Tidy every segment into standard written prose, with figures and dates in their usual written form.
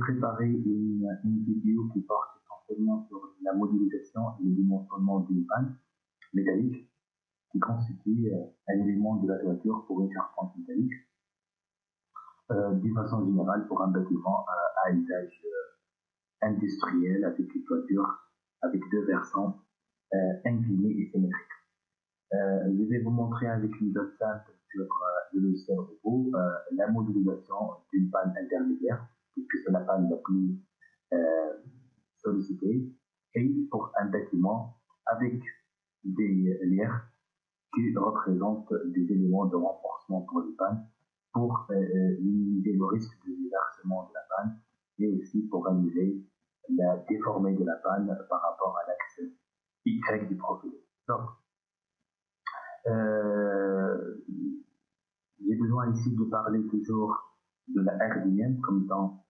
préparé une vidéo qui porte essentiellement sur la modélisation et le dimensionnement d'une panne métallique qui constitue un élément de la toiture pour une charpente métallique. D'une façon générale, pour un bâtiment à usage industriel avec une toiture avec deux versants inclinés et symétriques. Je vais vous montrer avec une méthode simple sur le logiciel robot la modélisation d'une panne intermédiaire, puisque c'est la panne la plus sollicitée, et pour un bâtiment avec des lières qui représentent des éléments de renforcement pour les pannes, pour minimiser le risque de déversement de la panne et aussi pour annuler la déformée de la panne par rapport à l'axe Y du profilé. Donc, j'ai besoin ici de parler toujours de la RDM comme étant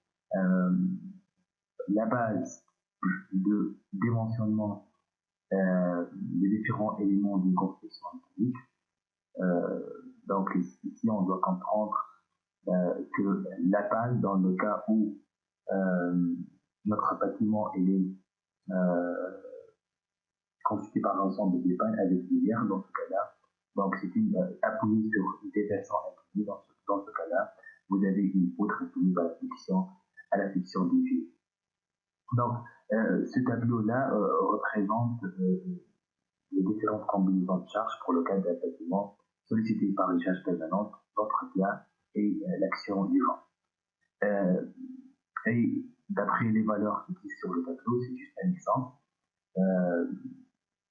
la base de dimensionnement des différents éléments d'une construction métallique. Donc ici, on doit comprendre que la panne, dans le cas où notre bâtiment est constitué par l'ensemble des pannes avec des lières, dans ce cas-là, donc c'est appuyé sur des versants inclinés, dans ce cas-là, vous avez une poutre soumise à la fiction des fils. Donc, ce tableau-là représente les différentes combinaisons de charges pour le cas d'un bâtiment sollicité par les charges permanentes, l'entretien et l'action du vent. Et d'après les valeurs qui sont sur le tableau, c'est juste un exemple.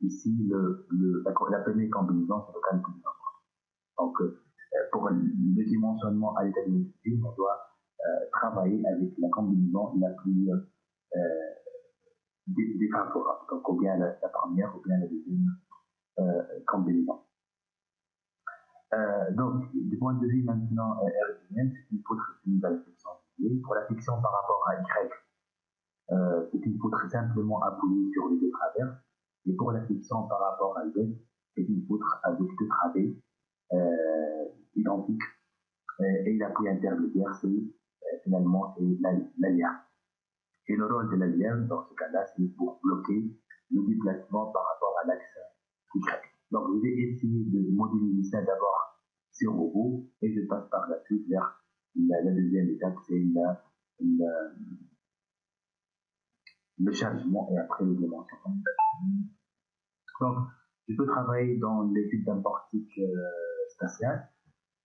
Ici, la première combinaison, c'est le calcul du vent. Donc, pour le dimensionnement à l'état de on doit travailler avec la combinaison la plus défavorable. Donc, ou bien la première, ou bien la deuxième combinaison. Donc, du point de vue maintenant RDM, c'est une poutre soumise à la section appuyée. Pour la section par rapport à Y, c'est une poutre simplement appuyée sur les deux travers. Et pour la section par rapport à Z, c'est une poutre avec deux travées identiques. Et l'appui intermédiaire, c'est finalement la liane. Et le rôle de la liane, dans ce cas-là, c'est pour bloquer le déplacement par rapport à l'axe Y. Donc, je vais essayer de modéliser ça d'abord sur robot et je passe par la suite vers la deuxième étape, c'est le chargement et après le dimensionnement. Donc, je peux travailler dans l'étude d'un portique spatial,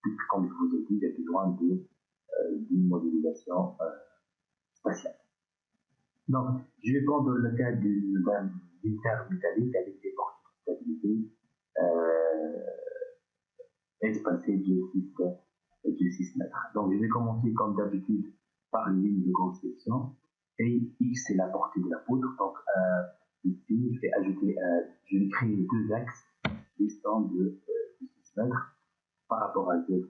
puisque comme je vous ai dit, j'ai besoin d'une modélisation spatiale. Donc, je vais prendre le cas d'une ferme métallique avec des portiques de stabilité espacées de 6 mètres. Donc, je vais commencer comme d'habitude par une ligne de construction et X c'est la portée de la poutre. Donc, ici, je vais ajouter, je vais créer deux axes distants de 6 mètres par rapport à Z.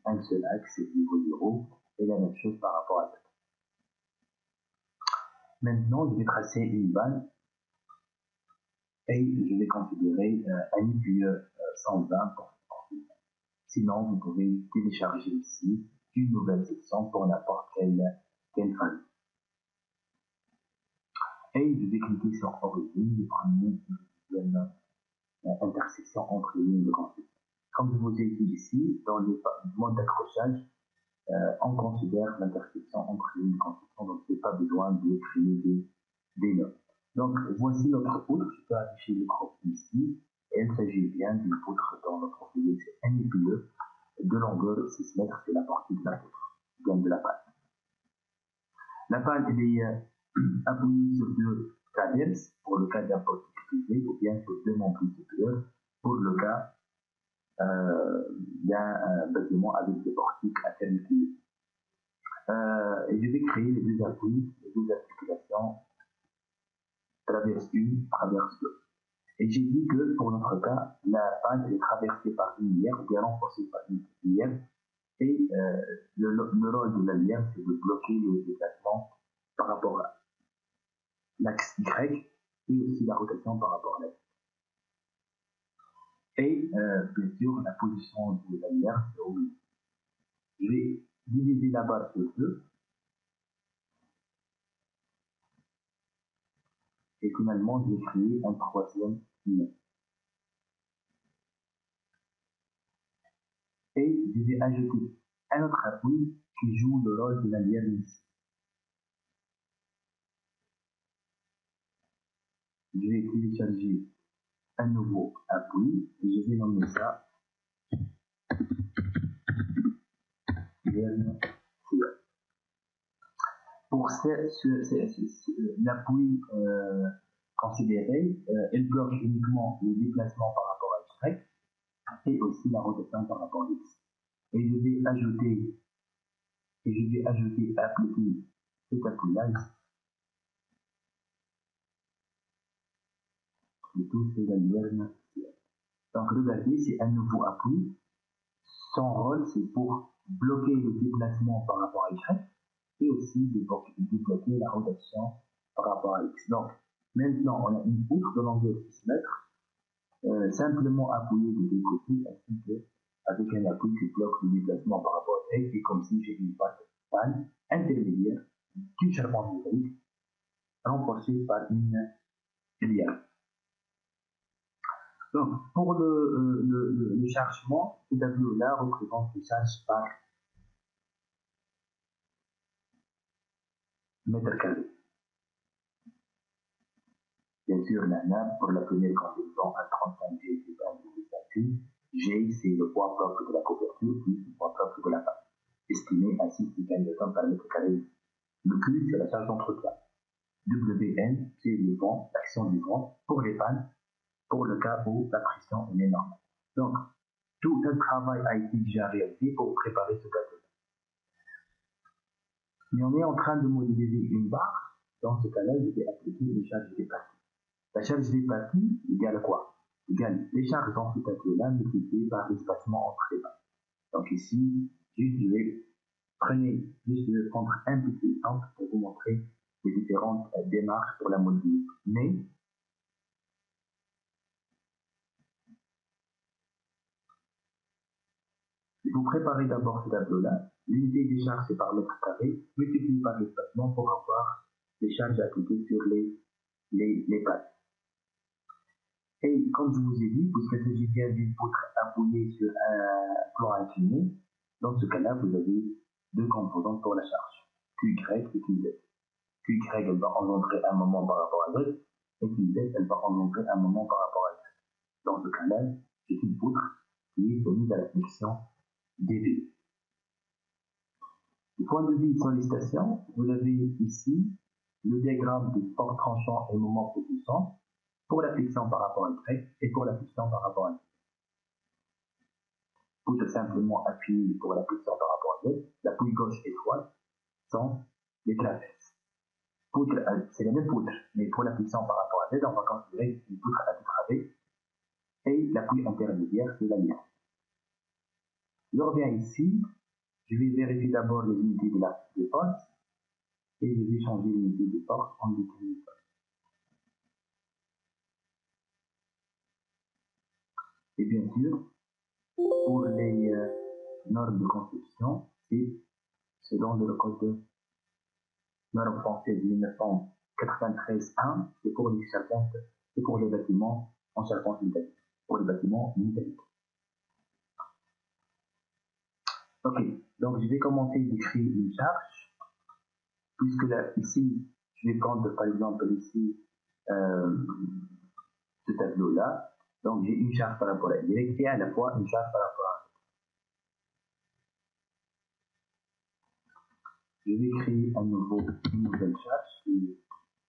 Un seul axe, c'est niveau 0, et la même chose par rapport à Z. Maintenant, je vais tracer une vanne et je vais considérer un IPE 120 pour ce profil. Sinon, vous pouvez télécharger ici une nouvelle section pour n'importe quelle vanne. Et je vais cliquer sur Origine et prendre une intersection entre les lignes de construction. Comme je vous ai dit ici, dans le mode d'accrochage, on considère l'intersection entre les lignes de construction, donc il n'y a pas besoin de créer des notes. Donc voici notre poutre, je peux afficher le profil ici, et il s'agit bien d'une poutre dans notre profil, c'est un IPE de longueur 6 mètres, c'est la portée de la poutre, bien de la panne. La panne, elle est appuyée sur deux traverses pour le cas d'un portique privé, ou bien sur deux membres supérieurs pour le cas d'un bâtiment avec des portiques alternatives. Et je vais créer les deux appuis, les deux articulations, traverse 1, traverse 2. Et j'ai dit que pour notre cas, la panne est traversée par une lière ou bien renforcée par une lière. Et le rôle de la lière, c'est de bloquer le déplacement par rapport à l'axe Y et aussi la rotation par rapport à l'axe. Et bien sûr, la position de la lière, c'est au milieu. Je vais diviser la barre sur 2 Et finalement, je vais créer un troisième lien. Et je vais ajouter un autre appui qui joue le rôle de la liane ici. Je vais télécharger un nouveau appui et je vais nommer ça liane. Pour l'appui considéré, il bloque uniquement le déplacement par rapport à Y et aussi la rotation par rapport à X. Et je vais ajouter, appliquer cet appui-là ici. Et tout c'est la liane. Donc regardez, c'est un nouveau appui. Son rôle, c'est pour bloquer le déplacement par rapport à Y et aussi débloquer la rotation par rapport à X. Donc, maintenant, on a une poutre de longueur 6 mètres, simplement appuyée de deux côtés, ainsi qu'avec un appui qui bloque le déplacement par rapport à X, et comme si j'ai une panne intermédiaire d'une charpente métallique renforcée par une liane. Donc, pour le chargement, ce tableau-là représente le charge par mètre carré. Bien sûr, la nappe, pour la première combinaison à 35 G, c'est un statut. G, c'est le poids propre de la couverture, plus le poids propre de la panne, estimé à 6 Newton par mètre carré. Le Q, c'est la charge d'entretien. WN, c'est le vent, l'action du vent, pour les pannes, pour le cas où la pression est énorme. Donc, tout un travail a été déjà réalisé pour préparer ce tableau. Mais on est en train de modéliser une barre. Dans ce cas-là, je vais appliquer une charge des parties. La charge des parties égale quoi? Égale les charges dans ce tableau-là multipliées par l'espacement entre les barres. Donc ici, je vais prendre un petit exemple pour vous montrer les différentes démarches pour la modélisation. Mais vous préparez d'abord ce tableau-là. L'unité des charges, c'est par mètre carré, multiplié par l'espacement pour avoir les charges appliquées sur les pattes. Et comme je vous ai dit, puisqu'il s'agit bien d'une poutre appuyée sur un plan incliné, dans ce cas-là, vous avez deux composantes pour la charge, QY et QZ. QY, elle va engendrer un moment par rapport à Z, et QZ, elle va engendrer un moment par rapport à Z. Dans ce cas-là, c'est une poutre qui est soumise à la flexion dV. Du point de vue de sollicitation, vous avez ici le diagramme des forts tranchants et moments propulsants pour la flexion par rapport à Y et pour la flexion par rapport à Z. Poutre simplement appuyée pour la flexion par rapport à Z, l'appui gauche et droite sont les traverses. C'est la même poutre, mais pour la flexion par rapport à Z, on va considérer une poutre à deux travées et l'appui intermédiaire, c'est la liane. Je reviens ici, je vais vérifier d'abord les unités de force et je vais changer l'unité de force en unité de force. Et bien sûr, pour les normes de construction, c'est selon le code de norme française 1993-1, c'est pour les charpentes, c'est pour les bâtiments en charpente métallique, pour les bâtiments métalliques. Ok, donc je vais commencer d'écrire une charge, puisque là, ici, je vais prendre par exemple ici ce tableau-là. Donc j'ai une charge par rapport à Y et à la fois une charge par rapport à Z. Je vais créer une nouvelle charge qui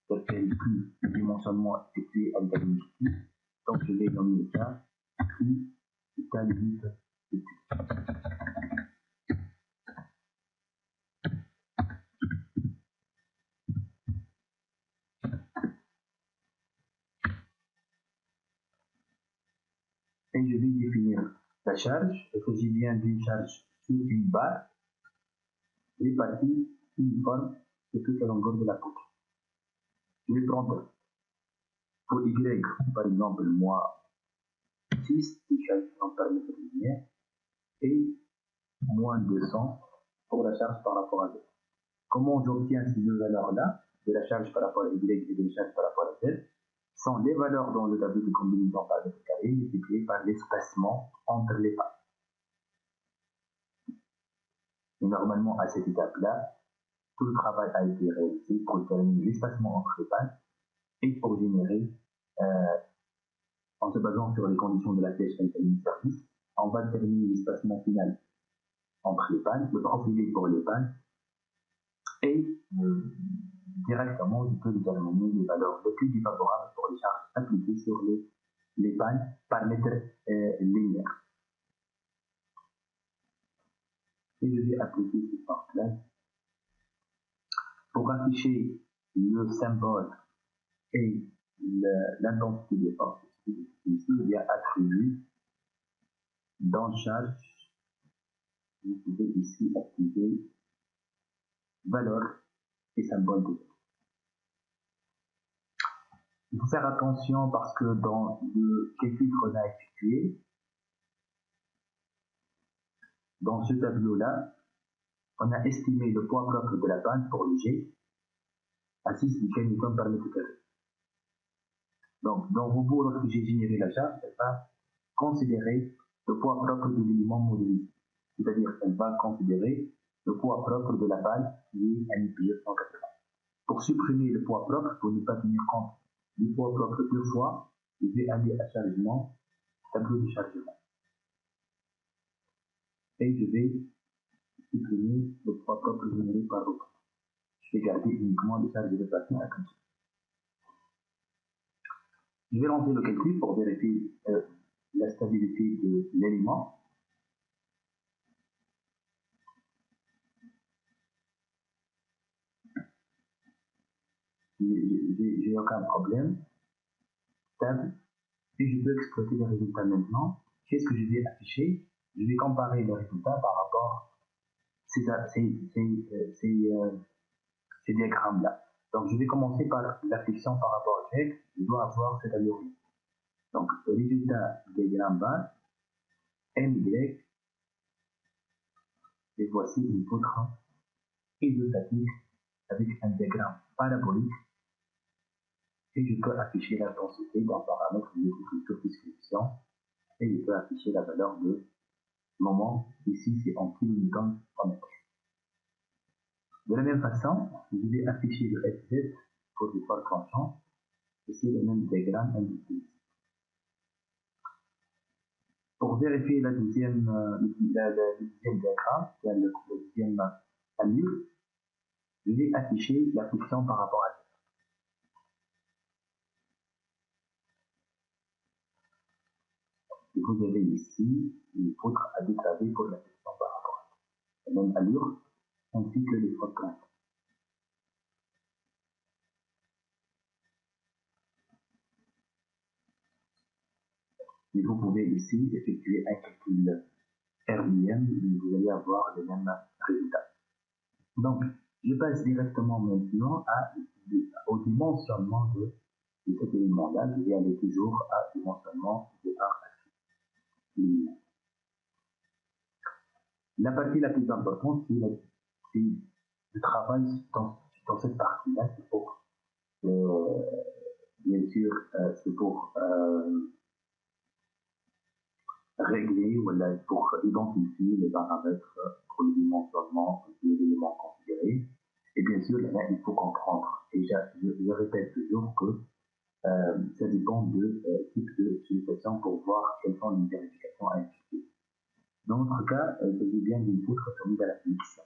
s'appelle Q, le dimensionnement effectué à l'état multiple. Donc je vais nommer ça Q état limite de Q. Et je vais définir la charge. Il s'agit bien d'une charge sur une barre répartie uniforme sur toute la longueur de la poutre. Je vais prendre pour Y, par exemple, moi 6 qui charge par mètre linéaire et moins 200 pour la charge par rapport à Z. Comment j'obtiens ces deux valeurs-là, de la charge par rapport à Y et de la charge par rapport à Z? sont les valeurs dans le tableau de combinaison par mètre carré multipliées par l'espacement entre les pannes. Et normalement, à cette étape-là, tout le travail a été réalisé pour déterminer l'espacement entre les pannes et pour générer, en se basant sur les conditions de la flèche Einstein service, on va déterminer l'espacement final entre les pannes, le profilé pour les pannes, et directement, je peux déterminer les valeurs les plus défavorables pour les charges appliquées sur les pannes par mètre linéaire. Et je vais appliquer cette force-là. Pour afficher le symbole et l'intensité des forces ici, il y a attribué dans charge, vous pouvez ici activer valeur et symbole de force. Il faut faire attention parce que dans le calcul qu'on a effectué, dans ce tableau-là, on a estimé le poids propre de la panne pour le G à 6 kN par mètre carré. Donc, dans vos bouts, lorsque j'ai généré la charge, elle va considérer le poids propre de l'élément modélisé. C'est-à-dire qu'elle va considérer le poids propre de la panne qui est à 180. Pour supprimer le poids propre, pour ne pas tenir compte du poids propre deux fois, je vais aller à chargement, tableau de chargement. Et je vais supprimer le poids propre généré par l'autre. Je vais garder uniquement les charges de déplacement à comme ça. Je vais lancer le calcul pour vérifier la stabilité de l'élément. J'ai aucun problème. Stable. Et je peux exploiter les résultats maintenant. Qu'est-ce que je vais afficher? Je vais comparer les résultats par rapport à ces diagrammes-là. Donc, je vais commencer par l'affection par rapport au grec. Je dois avoir cette algorithme. Donc, le résultat diagramme base, MY, et voici une poutre isostatique avec un diagramme parabolique. Et je peux afficher l'intensité d'un paramètre de description et je peux afficher la valeur de moment. Ici, c'est en kilonewton par mètre. De la même façon, je vais afficher le FZ pour les poids tranchants. Et c'est le même diagramme indiqué. Pour vérifier le deuxième diagramme, le deuxième allure, je vais afficher la friction par rapport à ça. Et vous avez ici une poutre à détraver pour la friction par rapport à ça. La même allure, ainsi que les fois de Et vous pouvez ici effectuer un calcul RDM et vous allez avoir les mêmes résultats. Donc, je passe directement maintenant au dimensionnement de cet élément-là. Je vais aller toujours à dimensionnement de par linéaire. La partie la plus importante, c'est le travail dans cette partie-là. C'est pour, bien sûr, c'est pour régler ou pour identifier les paramètres pour le dimensionnement des éléments considérés. Et bien sûr, là, il faut comprendre. Et je répète toujours que ça dépend de type de situation pour voir quelles sont les vérifications à effectuer. Dans notre cas, il s'agit bien d'une poutre soumise à la friction.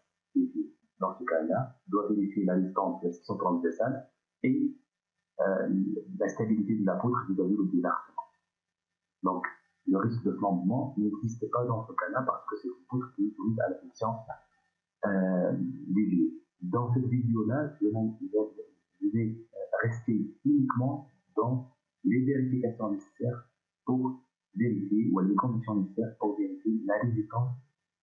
Dans ce cas-là, on doit vérifier la distance de la section transversale et la stabilité de la poutre vis-à-vis du déversement. Donc, le risque de flambement n'existe pas dans ce cas-là parce que c'est une poutre qui est soumise à la friction déviée. Dans cette vidéo-là, je vais rester uniquement dans les vérifications nécessaires pour vérifier, ou les conditions nécessaires pour vérifier la résistance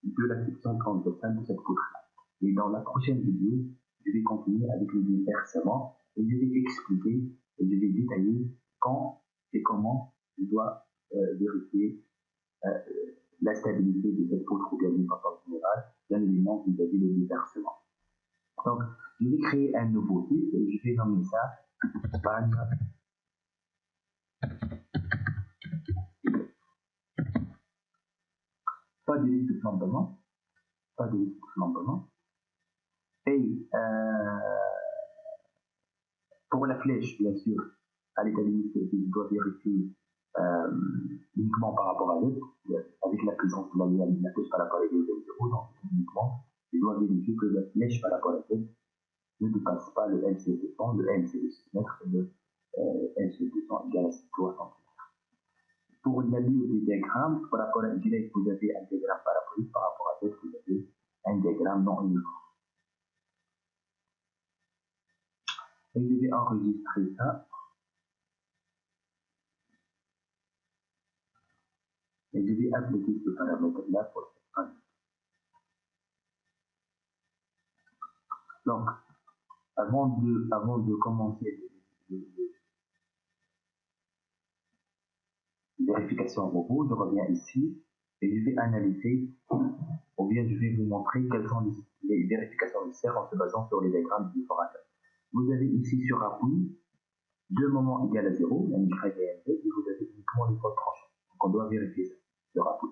de la section transversale de cette poutre-là. Et dans la prochaine vidéo, je vais continuer avec le déversement et je vais expliquer et je vais détailler quand et comment je dois vérifier la stabilité de cette poutre ou bien d'une façon générale d'un élément vis-à-vis du déversement. Donc, je vais créer un nouveau type et je vais nommer ça panne pas de risque de flambement, pas de risque de flambement. Et pour la flèche, bien sûr, à l'état limite, je dois vérifier uniquement par rapport à Z, avec la présence de la flèche par rapport à Z, donc uniquement, je dois vérifier que la flèche par rapport à Z ne dépasse pas le LC200, le LC de 6 mètres et le LC200 égale à 3 cm. Pour l'allure du diagramme, par rapport à Y, vous avez un diagramme parabolique, par rapport à Z, vous avez un diagramme non uniforme. Et je vais enregistrer ça. Et je vais appliquer ce paramètre-là pour cette phase. Donc, avant de commencer les vérifications robot, je reviens ici et je vais analyser, ou bien je vais vous montrer quelles sont les vérifications nécessaires en se basant sur les diagrammes du formateur. Vous avez ici sur appui deux moments égaux à 0, un Y et un Z, et vous avez uniquement les forts tranchants. Donc on doit vérifier ça sur appui.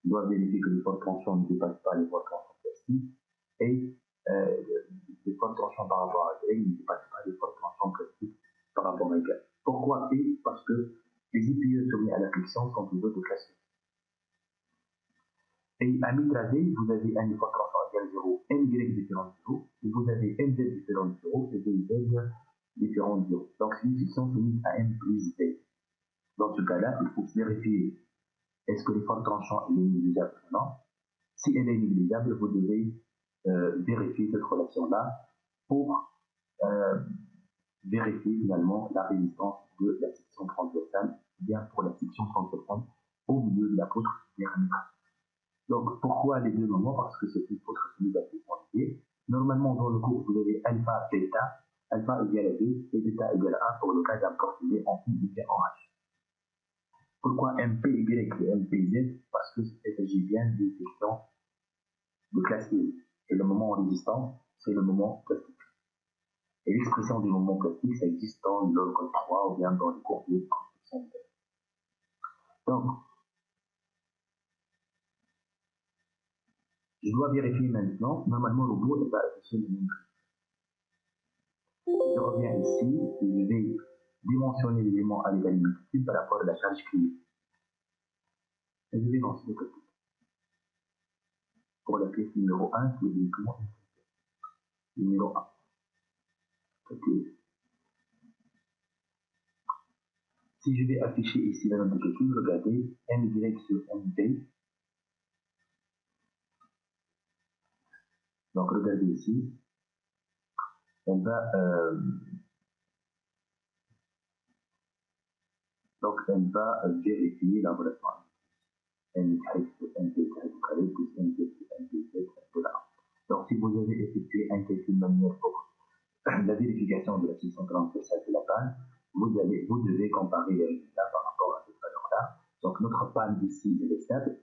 On doit vérifier que les forts tranchants ne dépassent pas les forts tranchants classiques et les forts tranchants par rapport à Y ne dépassent pas les forts tranchants classiques par rapport à Y. Pourquoi P? Parce que les IPE soumis à la friction sont toujours de classe E. Et à mitraver, vous avez un effort tranchant égal 0, NY différent de 0, et vous avez NZ différent de 0, et VZ différent de 0. Donc c'est une friction soumise à M plus V. Dans ce cas-là, il faut vérifier est-ce que l'effort tranchant est négligeable ou non. Si elle est négligeable, vous devez vérifier cette relation-là pour vérifier finalement la résistance de la section transversale, bien pour la section transversale au milieu de la poutre diamétrale. Donc pourquoi les deux moments? Parce que c'est une poutre négativement liée. Normalement dans le cours vous avez alpha, bêta, alpha égale à 2 et bêta égale à 1 pour le cas d'un portugais en I ou bien en H. Pourquoi MP, Y et MP, Z? Parce que il s'agit bien d'une section de classe E. Et le moment en résistance, c'est le moment plastique. Et l'expression du moment plastique, ça existe dans le code 3 ou bien dans les cours de construction. Donc, je dois vérifier maintenant. Normalement, le robot va afficher le même prix. Je reviens ici et je vais dimensionner l'élément à l'état limite par rapport à la charge clinique. Et je vais lancer le code. Pour la pièce numéro 1, c'est uniquement numéro 1. Okay. Si je vais afficher ici la note de calcul, regardez, MY sur MV. Donc regardez ici, elle va vérifier la relation MY sur MV carré plus MV sur MVZ de là. Donc si vous avez effectué un calcul manuel pour la vérification de la section transversale de la panne, vous devez comparer les résultats par rapport à cette valeur-là. Donc notre panne ici, elle est stable,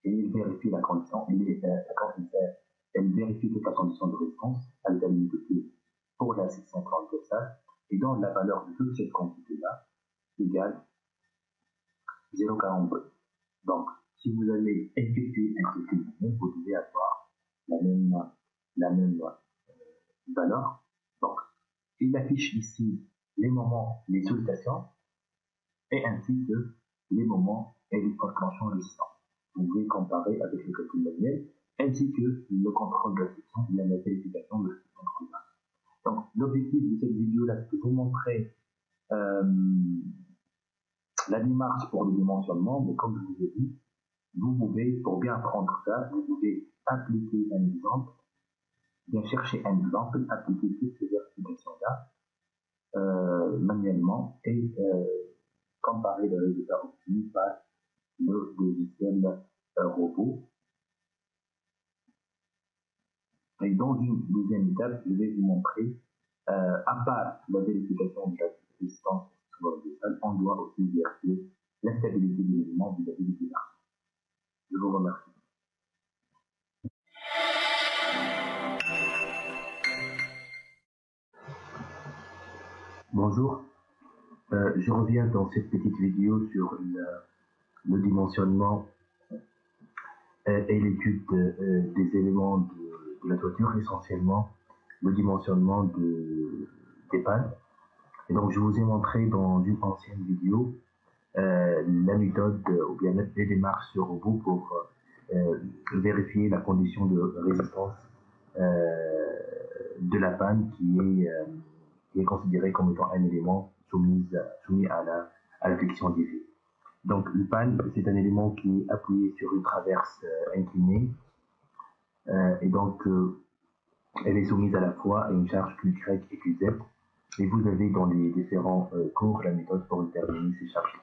et il vérifie la condition, elle vérifie toute la condition de résistance à l'état limite pour la section transversale, et donc la valeur de toute cette quantité-là égale 0,42. Donc, si vous allez effectuer un calcul manuel, vous devez avoir la même valeur. Donc, il affiche ici les moments, les sollicitations, et ainsi que les moments et les forts tranchants résistants. Vous pouvez comparer avec le calcul manuel, ainsi que le contrôle de la section, bien la vérification de la section transversale. Donc, l'objectif de cette vidéo-là, c'est de vous montrer la démarche pour le dimensionnement, mais comme je vous ai dit, vous pouvez, pour bien apprendre ça, vous pouvez appliquer un exemple, bien chercher un exemple, appliquer toutes ces vérifications-là manuellement et comparer les résultats obtenus par le logiciel robot. Et dans une deuxième étape, je vais vous montrer, à part la vérification de la résistance transversale, on doit aussi vérifier la stabilité de l'élément vis-à-vis du pilar. Je vous remercie. Bonjour, je reviens dans cette petite vidéo sur le dimensionnement et l'étude des éléments de la toiture, essentiellement le dimensionnement des pannes. Et donc, je vous ai montré dans une ancienne vidéo la méthode ou bien les démarches sur robot pour vérifier la condition de résistance de la panne qui est considérée comme étant un élément soumis à la flexion déviée. Donc, le panne, c'est un élément qui est appuyé sur une traverse inclinée et donc elle est soumise à la fois à une charge QY et QZ. Et vous avez dans les différents cours la méthode pour déterminer ces charges.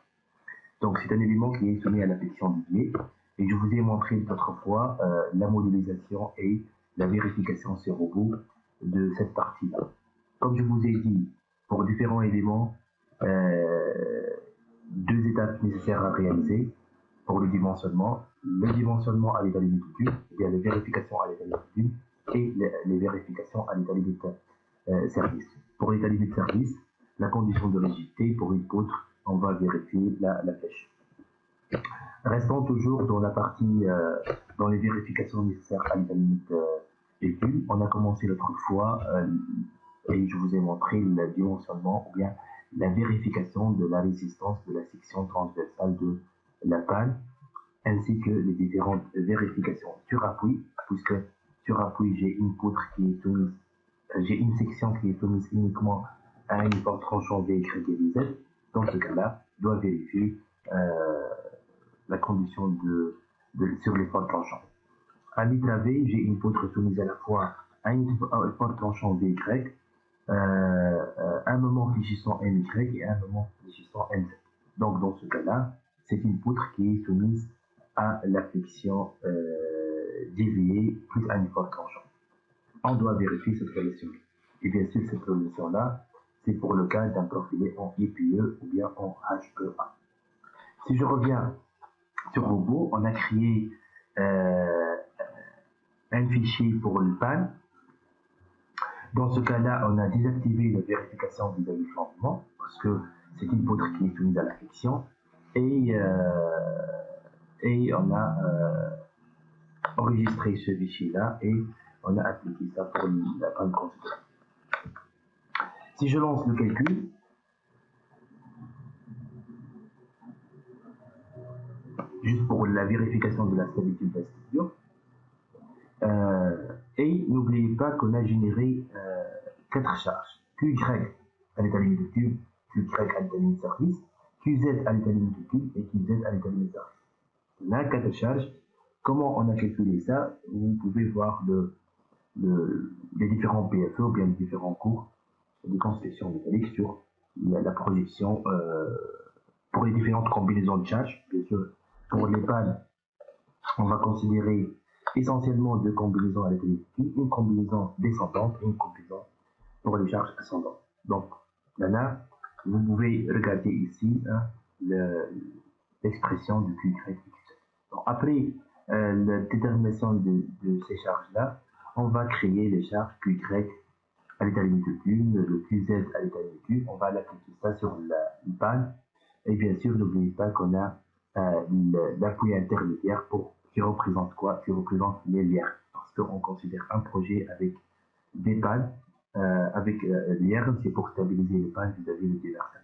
Donc, c'est un élément qui est soumis à la flexion déviée. Et je vous ai montré d'autres fois la modélisation et la vérification sur robot de cette partie-là. Comme je vous ai dit, pour différents éléments, deux étapes nécessaires à réaliser pour le dimensionnement à l'état limite du tube, il y a les vérifications à l'état limite du tube et les vérifications à l'état limite service. Pour l'état limite service, la condition de rigidité pour une poutre, on va vérifier la flèche. Restons toujours dans la partie, dans les vérifications nécessaires à l'état limite du tube. On a commencé l'autre fois et je vous ai montré le dimensionnement ou bien la vérification de la résistance de la section transversale de la panne, ainsi que les différentes vérifications sur appui, puisque sur appui j'ai une poutre qui est soumise, j'ai une section qui est soumise uniquement à un effort tranchant V, Y et Z. Dans ce cas-là, je dois vérifier la condition sur l'effort tranchant. À l'état V, j'ai une poutre soumise à la fois à un effort tranchant VY, un moment fléchissant MY et un moment fléchissant MZ. Donc dans ce cas-là, c'est une poutre qui est soumise à la flexion déviée plus un effort tranchant. On doit vérifier cette relation. Et bien sûr, cette relation-là, c'est pour le cas d'un profilé en IPE ou bien en HEA. Si je reviens sur robot, on a créé un fichier pour le panne. Dans ce cas-là, on a désactivé la vérification vis-à-vis du flanquement, parce que c'est une poutre qui est soumise à la flexion, et on a enregistré ce fichier-là, et on a appliqué ça pour la panne considérée. Si je lance le calcul, juste pour la vérification de la stabilité de la structure, et n'oubliez pas qu'on a généré 4 charges. QY à l'état limite du tube, QY à l'état limite de service, QZ à l'état limite du tube et QZ à l'état limite de service. On a 4 charges. Comment on a calculé ça? Vous pouvez voir les différents PFE ou bien les différents cours de conception métallique sur la projection pour les différentes combinaisons de charges. Bien sûr, pour les pannes, on va considérer essentiellement deux combinaisons à l'état limite du tube, une combinaison descendante et une combinaison pour les charges ascendantes. Donc, maintenant, vous pouvez regarder ici l'expression de QY et QZ. Donc, après la détermination de ces charges-là, on va créer les charges QY à l'état limite du tube, le QZ à l'état limite du tube, on va l'appliquer ça sur la panne, et bien sûr, n'oubliez pas qu'on a l'appui intermédiaire qui représente quoi? Qui représente les liens, parce qu'on considère un projet avec des pannes, avec l'IRM, c'est pour stabiliser les pannes vis-à-vis du déverseur.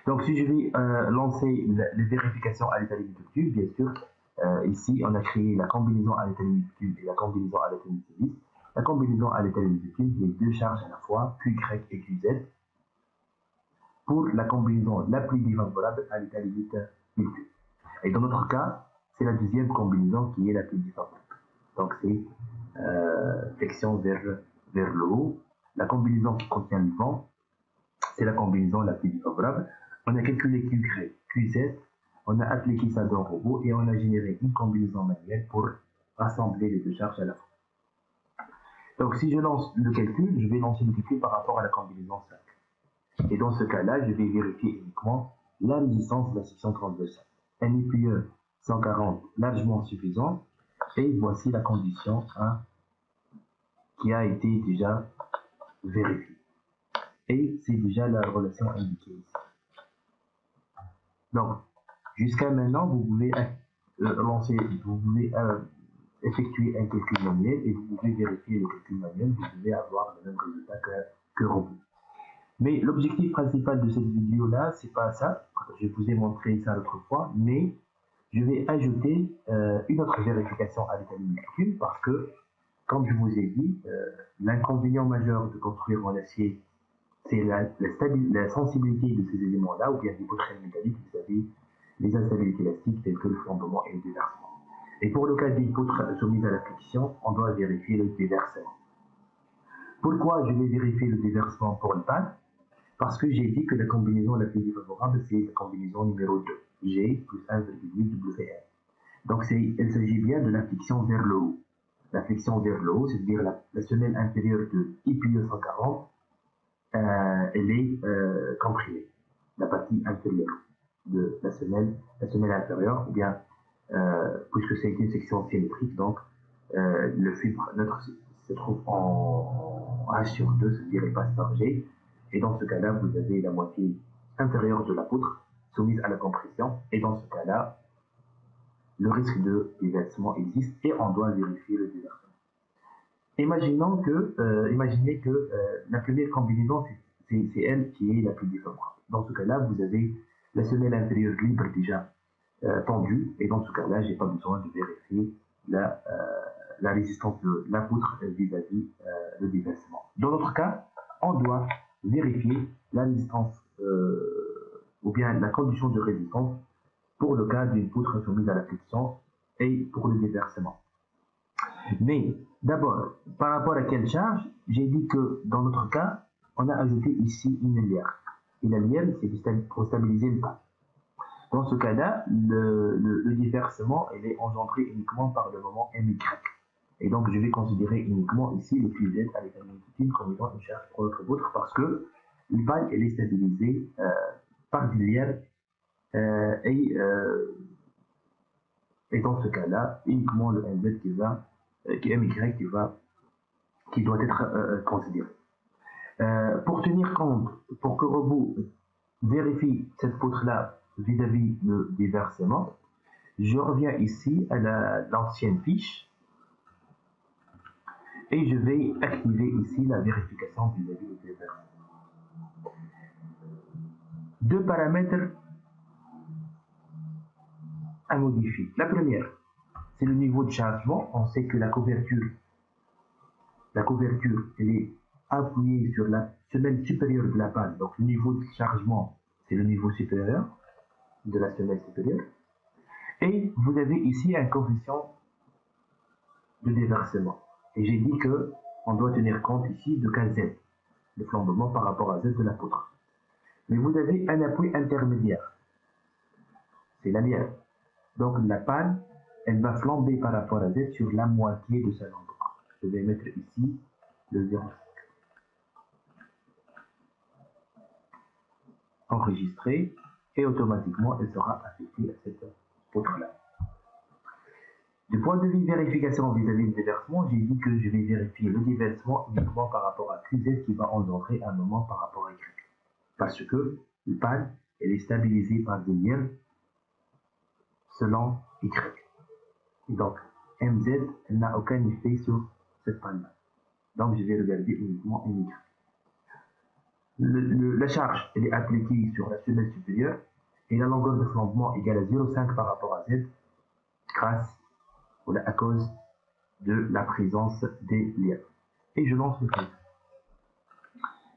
Donc, si je vais lancer les vérifications à l'état limite du tube, bien sûr, ici, on a créé la combinaison à l'état limite du tube et la combinaison à l'état limite du tube. La combinaison à l'état limite du tube, les deux charges à la fois, QY et QZ, pour la combinaison la plus défavorable à l'état limite du tube. Et dans notre cas, c'est la deuxième combinaison qui est la plus défavorable. Donc, c'est flexion vers le haut. La combinaison qui contient le vent, c'est la combinaison la plus défavorable. On a calculé QY, QZ, on a appliqué ça dans le robot et on a généré une combinaison manuelle pour rassembler les deux charges à la fois. Donc, si je lance le calcul, je vais lancer le calcul par rapport à la combinaison 5. Et dans ce cas-là, je vais vérifier uniquement la résistance de la section transversale. Un IPE 140 largement suffisant. Et voici la condition 1 qui a été déjà vérifiée. Et c'est déjà la relation indiquée ici. Donc, jusqu'à maintenant, vous pouvez vous pouvez effectuer un calcul manuel et vous pouvez vérifier le calcul manuel, vous devez avoir le même résultat que robot. Mais l'objectif principal de cette vidéo-là, c'est pas ça. Je vous ai montré ça l'autre fois, mais je vais ajouter une autre vérification à l'état minuscule parce que, comme je vous ai dit, l'inconvénient majeur de construire en acier, c'est la sensibilité de ces éléments-là, ou bien des poutres métalliques, vous avez les instabilités élastiques telles que le flambement et le déversement. Et pour le cas des poutres soumises à la friction, on doit vérifier le déversement. Pourquoi je vais vérifier le déversement pour le pad? Parce que j'ai dit que la combinaison la plus défavorable, c'est la combinaison numéro 2, G plus 1,8 WR. Donc il s'agit bien de la flexion vers le haut. La flexion vers le haut, c'est-à-dire la semelle inférieure de IPE 140, elle est comprimée. La partie inférieure de la semelle inférieure, ou bien, puisque c'est une section symétrique, donc le fibre neutre se trouve en H sur 2, c'est-à-dire il passe par G. Et dans ce cas-là, vous avez la moitié inférieure de la poutre soumise à la compression. Et dans ce cas-là, le risque de déversement existe et on doit vérifier le déversement. Imaginez que la première combinaison, c'est elle qui est la plus défavorable. Dans ce cas-là, vous avez la semelle inférieure libre déjà tendue. Et dans ce cas-là, je n'ai pas besoin de vérifier la résistance de la poutre vis-à-vis le déversement. Dans notre cas, on doit vérifier la résistance ou bien la condition de résistance pour le cas d'une poutre soumise à la flexion et pour le déversement. Mais d'abord, par rapport à quelle charge, j'ai dit que dans notre cas, on a ajouté ici une lière. Et la lière, c'est pour stabiliser le pas. Dans ce cas-là, le déversement elle est engendré uniquement par le moment MY. Et donc, je vais considérer uniquement ici le QZ avec un multitude comme étant une charge pour notre poutre parce que le pas elle est stabilisé par des lières et dans ce cas-là, uniquement le MZ qui doit être considéré. Pour tenir compte, pour que Robot vérifie cette poutre-là vis-à-vis le déversement, je reviens ici à l'ancienne fiche et je vais activer ici la vérification vis-à-vis du déversement. Deux paramètres à modifier. La première, c'est le niveau de chargement. On sait que la couverture elle est appuyée sur la semelle supérieure de la panne. Donc le niveau de chargement, c'est le niveau supérieur de la semelle supérieure. Et vous avez ici un coefficient de déversement. Et j'ai dit que on doit tenir compte ici de Kz, le flambement par rapport à Z de la poutre. Mais vous avez un appui intermédiaire. C'est la lière. Donc la panne, elle va flamber par rapport à Z sur la moitié de sa longueur. Je vais mettre ici le 0,5. Enregistré et automatiquement elle sera affectée à cette poutre-là. Du point de vue vérification vis-à-vis du déversement, j'ai dit que je vais vérifier le déversement uniquement par rapport à QZ qui va engendrer un moment par rapport à Y. Parce que le panne, elle est stabilisée par des liens selon Y. Et donc, MZ n'a aucun effet sur cette panne-là. Donc, je vais regarder uniquement MY. La charge, elle est appliquée sur la semelle supérieure et la longueur de flambement égale à 0,5 par rapport à Z à cause de la présence des liens. Et je lance le calcul.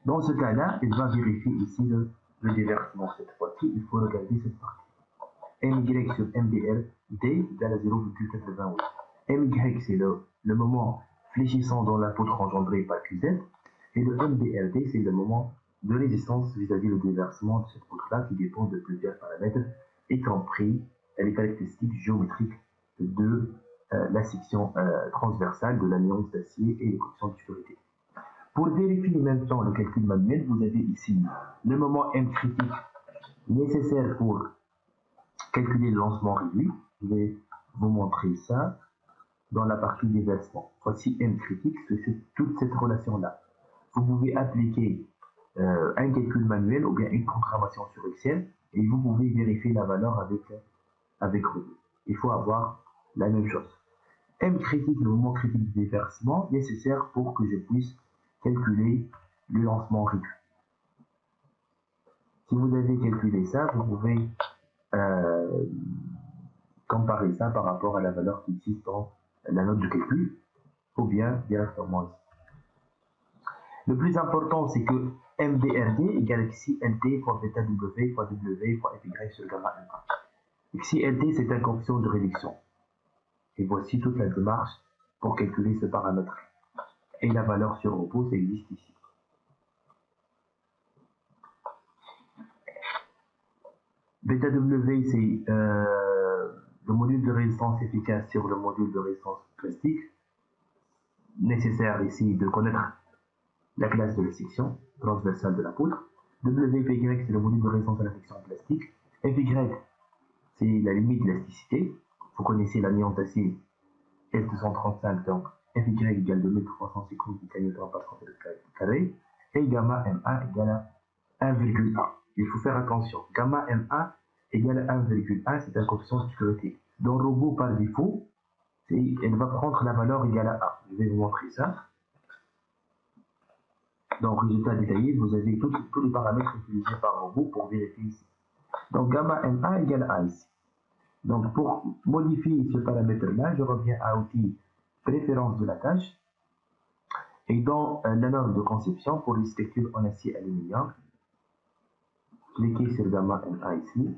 Dans ce cas-là, il va vérifier ici le déversement cette fois-ci. Il faut regarder cette partie. MY sur MDR, D égale à 0,88. MY, c'est le moment fléchissant dans la poutre engendrée par QZ. Et le MDRD, c'est le moment de résistance vis-à-vis le déversement de cette poutre-là qui dépend de plusieurs paramètres, y compris les caractéristiques géométriques de la section transversale de la nuance d'acier et les conditions de sécurité. Pour vérifier en même temps le calcul manuel, vous avez ici le moment M critique nécessaire pour calculer le lancement réduit. Je vais vous montrer ça dans la partie déversement. Voici M critique, c'est toute cette relation-là. Vous pouvez appliquer un calcul manuel ou bien une programmation sur Excel et vous pouvez vérifier la valeur avec Robot. il faut avoir la même chose. M critique, le moment critique du déversement, nécessaire pour que je puisse calculer le lancement réduit. Si vous avez calculé ça, vous pouvez comparer ça par rapport à la valeur qui existe dans la note de calcul, ou bien directement ici. Le plus important, c'est que MBRD égale xi LT fois bêta W fois W fois FY sur gamma M1. Xi LT, c'est un coefficient de réduction. Et voici toute la démarche pour calculer ce paramètre. Et la valeur sur repos, ça existe ici. Bêta W, c'est le module de résistance efficace sur le module de résistance plastique. Nécessaire ici de connaître la classe de la section transversale de la poutre. WPY, c'est le module de résistance à la friction plastique. FY, c'est la limite d'élasticité. Vous connaissez l'anion d'acier F235, donc FY égale 2350 kN par cm carré. Et gamma M1 égale à 1,1. Il faut faire attention. Gamma M1 égale à 1,1, c'est un coefficient de sécurité. Dans le robot, par défaut, elle va prendre la valeur égale à 1. Je vais vous montrer ça. Donc, résultat détaillé, vous avez tous les paramètres utilisés par robot pour vérifier ici. Donc, gamma M1 égale à ici. Donc, pour modifier ce paramètre-là, je reviens à outil préférence de la tâche. Et dans la norme de conception pour les structures en acier aluminium, cliquez sur gamma M1 ici.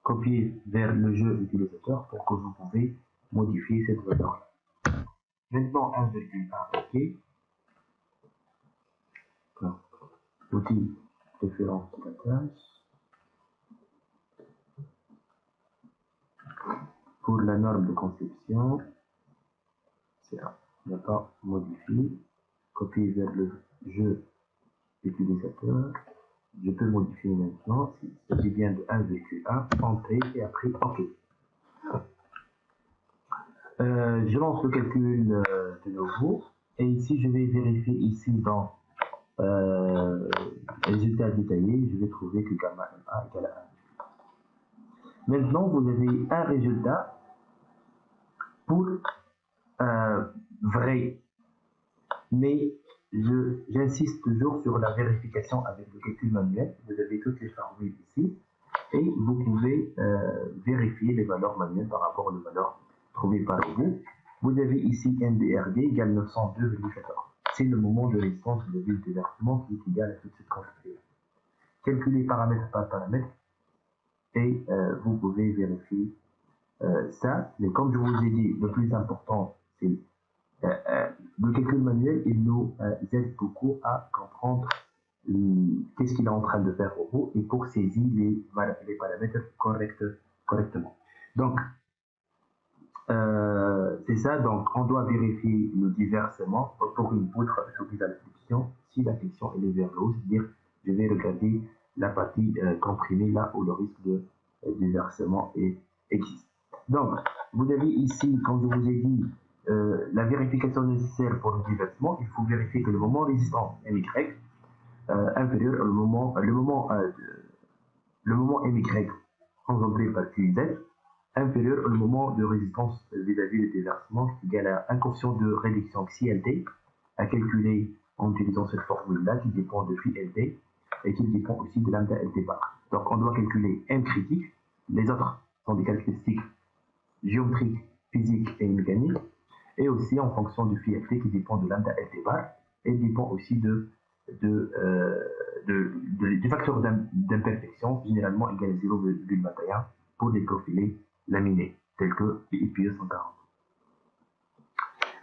Copiez vers le jeu utilisateur pour que vous pouvez modifier cette valeur-là. Maintenant, 1,1, OK. Donc, outil préférence de la tâche. Pour la norme de conception, c'est un. On n'a pas modifié. Copier vers le jeu utilisateur. Je peux modifier maintenant. Il s'agit bien de 1,1. Entrée et après OK. Je lance le calcul de nouveau. Et ici, je vais vérifier ici dans résultats détaillés. Je vais trouver que gamma M1 égale à 1. Maintenant, vous avez un résultat pour vrai. Mais j'insiste toujours sur la vérification avec le calcul manuel. Vous avez toutes les formules ici. Et vous pouvez vérifier les valeurs manuelles par rapport aux valeurs trouvées par vous. Vous avez ici MBRD égale 902,14. C'est le moment de résistance de ville de versement qui est égal à toute cette quantité. Calculez paramètre par paramètre et vous pouvez vérifier ça. Mais comme je vous ai dit, le plus important, c'est le calcul manuel. Il nous aide beaucoup à comprendre qu'est-ce qu'il est en train de faire au robot et pour saisir les paramètres correctement. Donc, c'est ça. Donc, on doit vérifier le déversement pour une poutre soumise à la friction. Si la friction est vers le haut, c'est-à-dire, je vais regarder la partie comprimée là où le risque de déversement existe. Donc, vous avez ici, comme je vous ai dit, la vérification nécessaire pour le déversement. Il faut vérifier que le moment résistant MY inférieur au moment MY engendré par QZ inférieur au moment de résistance vis-à-vis du déversement qui égale à un coefficient de réduction XILT à calculer en utilisant cette formule-là qui dépend de phi LT et qui dépend aussi de lambda LT bar. Donc on doit calculer M critique, les autres sont des caractéristiques géométriques, physiques et mécaniques, et aussi en fonction du phi LT qui dépend de lambda LT bar et dépend aussi du facteur d'imperfection généralement égal à 0,21 pour des profilés laminés tels que les IPE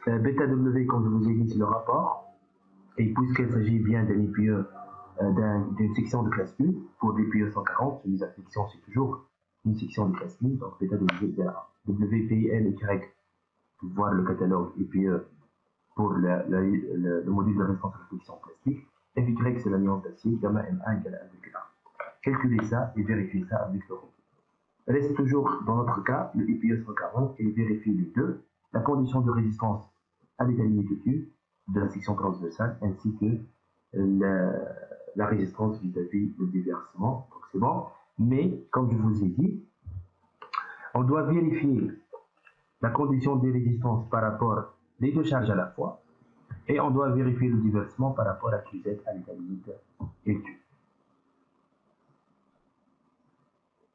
140. Bêta W, comme je vous ai dit, c'est le rapport, et puisqu'il s'agit bien d'un IPE d'une section de classe 1 pour l'IPE 140, mise à section c'est toujours une section de classe 1, donc bêta W égale à WPL Y, pour voir le catalogue IPE pour le module de résistance à la friction plastique. FY, c'est l'anion d'acier, gamma M1 égale à 1,1. Calculez ça et vérifiez ça avec le robot. Reste toujours, dans notre cas, le IPE 140 et vérifiez les deux, la condition de résistance à l'état limite dessus de la section transversale ainsi que la résistance vis-à-vis du déversement. Donc c'est bon. Mais, comme je vous ai dit, on doit vérifier la condition de résistance par rapport les deux charges à la fois, et on doit vérifier le divertissement par rapport à QZ à l'état limite et Q.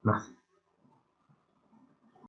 Merci.